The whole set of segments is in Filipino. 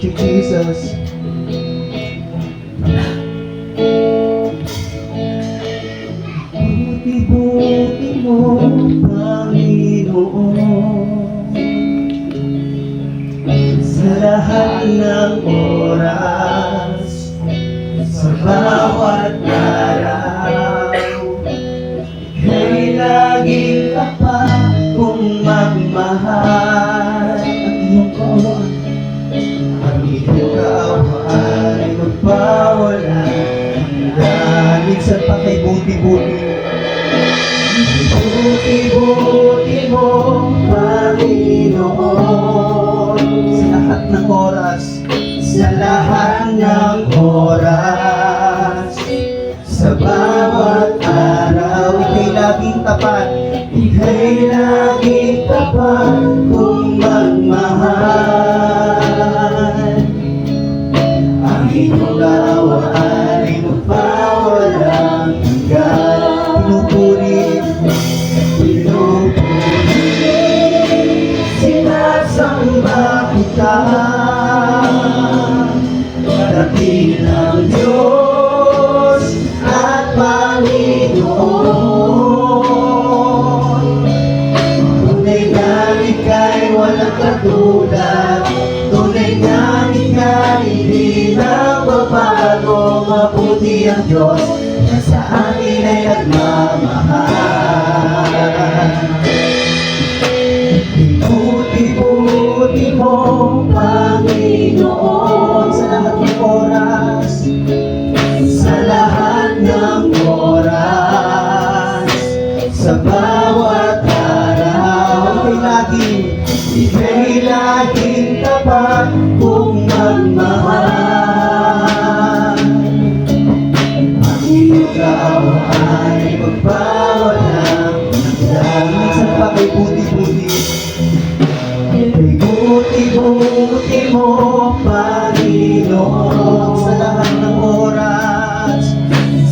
Thank you, Jesus. Buti-buti mo, Panginoon, sa lahat ng oras, sa bawat araw, ika'y laging tapat kong magmahal. Ang iyong kaawaan ay magpawala hanggang minsan pa kay buti-buti. Buti-buti mo, Panginoon, sa lahat ng oras, sa lahat ng oras, sa bawat araw, ika'y laging tapat, ika'y laging tapat kung magmahal. Ang iyong kaawaan ay magpawalang hanggan. Pinupuri, sinasamba kita, dakilang Diyos at Panginoon. Tunay na ika'y walang katulad, tunay na ika'y hindi nagbabago. Mabuti ang Diyos na sa akin ay nagmamahal. Buti-buti mo, Panginoon, sa lahat ng oras, sa lahat ng oras, sa bawat araw, ika'y laging tapat kung magmahal. Ang iyong kaawaan ay magpawalang hanggan. Minsan pa kay buti-buti, ika'y buti-buti mo, Panginoon, sa lahat ng oras,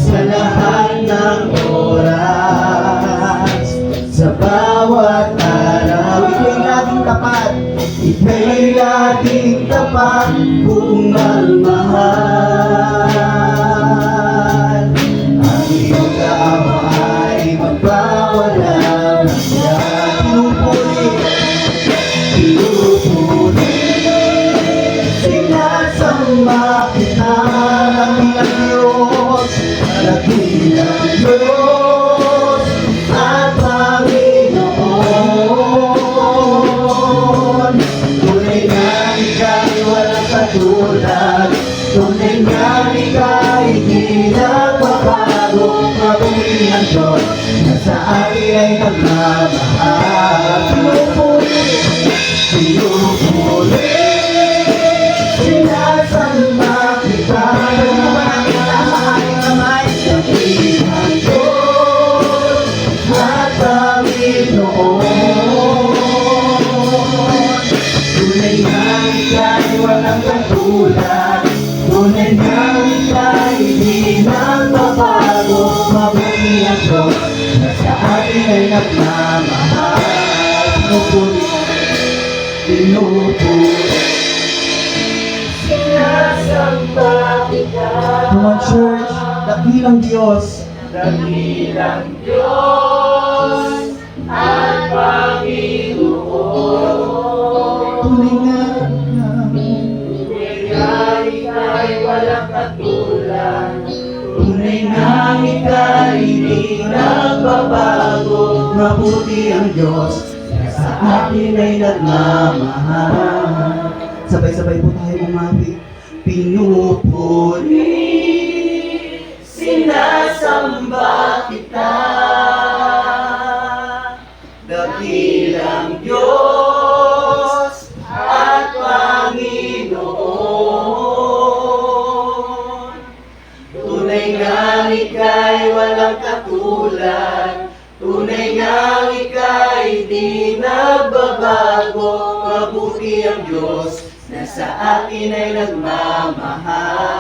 sa lahat ng oras, sa bawat araw, ika'y laging tapat, ika'y laging tapat kung magmahal. Ang iyong kaawaan ay magpawalang hanggan. Pinupuri, sinasamba kita, dakilang Diyos, dakilang Diyos at Panginoon. Tunay nga ika'y walang katulad, tunay nga ika'y di nagbabago. Mabuti ang Diyos na sa akin ay nagmamahal. Pinupuri, sinasamba kita, dakilang Diyos at Panginoon. Tunay nga ika'y walang katulad, tunay nga ika'y di nagbabago. Mabuti ang Diyos na sa atin ay nagmamahal. Pinupuri, sinasamba kita. Come on, church, dakilang Diyos, dakilang Diyos at Panginoon. Tunay nga ika'y walang katulad, tunay nga ika'y di nagbabago. Mabuti ang Diyos na sa atin ay nagmamahal. Sabay-sabay po tayo umabig. Pinupuri, sinasamba kita, dakilang Diyos at Panginoon. Tunay nga ika'y walang katulad, tunay nga ika'y di nagbabago. Mabuti ang Diyos na sa atin ay nagmamahal.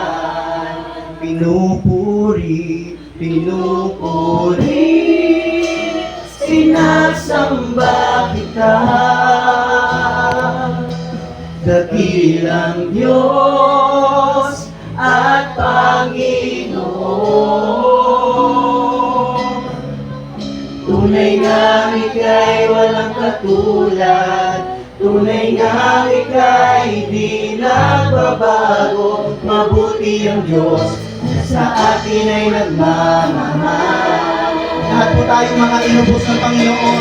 Pinupuri, pinupuri, sinasamba kita, dakilang Diyos at Panginoon. Tunay nga ika'y walang katulad, tunay nga ika'y di nagbabago. Mabuti ang Diyos na sa atin ay nagmamahal. Lahat po tayong mga inubos ng Panginoon.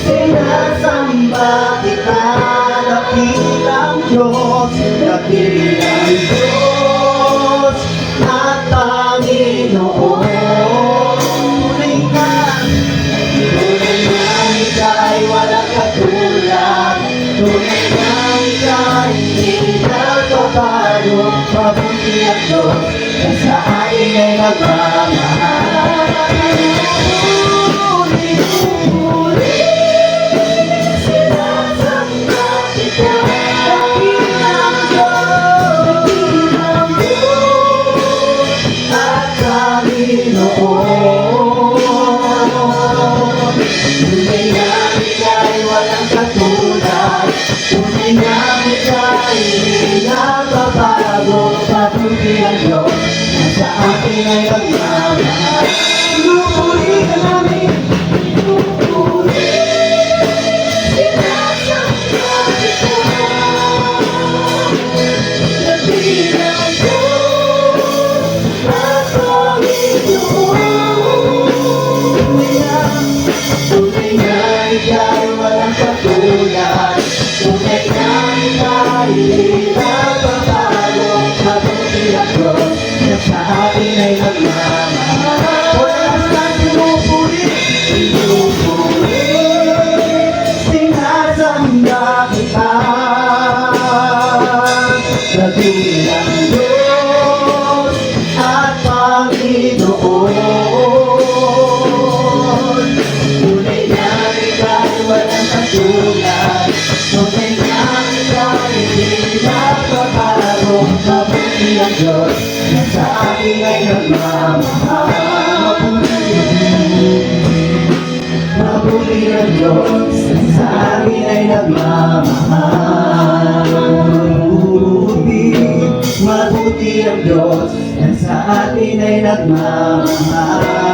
Sinasamba kita, dakilang Diyos, dakilang Diyos at Panginoon. Tunay nga ika'y walang katulad, tunay nga ika'y di nagbabago. Mabuti ang Diyos na sa atin ay nagmamahal. Tunay nga ika'y walang katulad, tunay nga ika'y di nagbabago. Mabuti ang Diyos na sa atin ay nagmamahal. Pinupuri ka namin, pinupuri. Sinasamba kita, dakilang Diyos at Panginoon. Tunay nga ika'y walang katulad, tunay nga ika'y di nagbabago. Mabuti ang Diyos na sa atin ay nagmamahal. Walang saan pinupuri, pinupuri. Sinasamba kita, dakilang Diyos at Panginoon. Tunay nga ika'y walang katulad, tunay nga ika'y di nagbabago. Mabuti ang Diyos na sa atin ay nagmamahal. Mabuti ang Diyos na sa atin ay nagmamahal. Mabuti ang Diyos na sa atin ay nagmamahal.